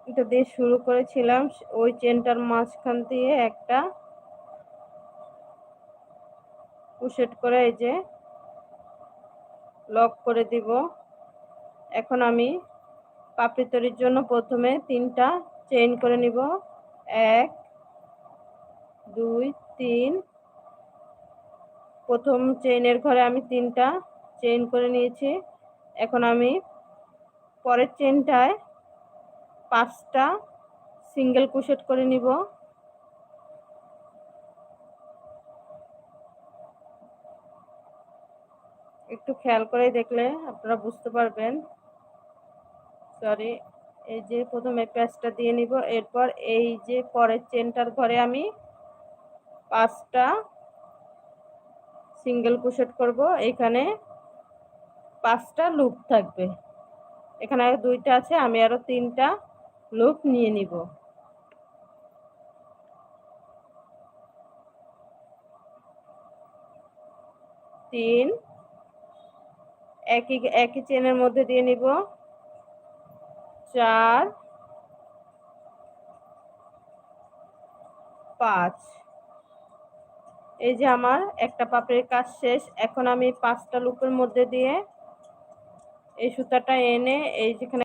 এটা দিয়ে শুরু করেছিলাম, ওই চেনটার মাঝখান দিয়ে একটা ক্রোশেট করে এই যে লক করে দিব। এখন আমি পাপড়ি তৈরির জন্য প্রথমে 3টা চেইন করে নিব। 1 2 3। প্রথম চেইনের ঘরে আমি 3টা চেইন করে নিয়েছি। এখন আমি পরের চেইনটায় 5টা সিঙ্গেল ক্রোশেট করে নিব। একটু খেয়াল করে দেখলে আপনারা বুঝতে পারবেন। সরি, এই যে প্রথমে প্যাচটা দিয়ে নিব। এরপর এই যে পরের চেনটার ঘরে আমি 5টা সিঙ্গেল ক্রোশেট করব। এখানে 5টা লুপ থাকবে। এখানে আর 2টা আছে, আমি আরো 3টা লুপ নিয়ে নিব। 3 একই চেনের মধ্যে দিয়ে নিব। 4 5। এই যে আমার একটা পাপড়ির কাজ শেষ। এখন আমি 5টা লুপের মধ্যে দিয়ে এই সুতাটা এনে এই যেখানে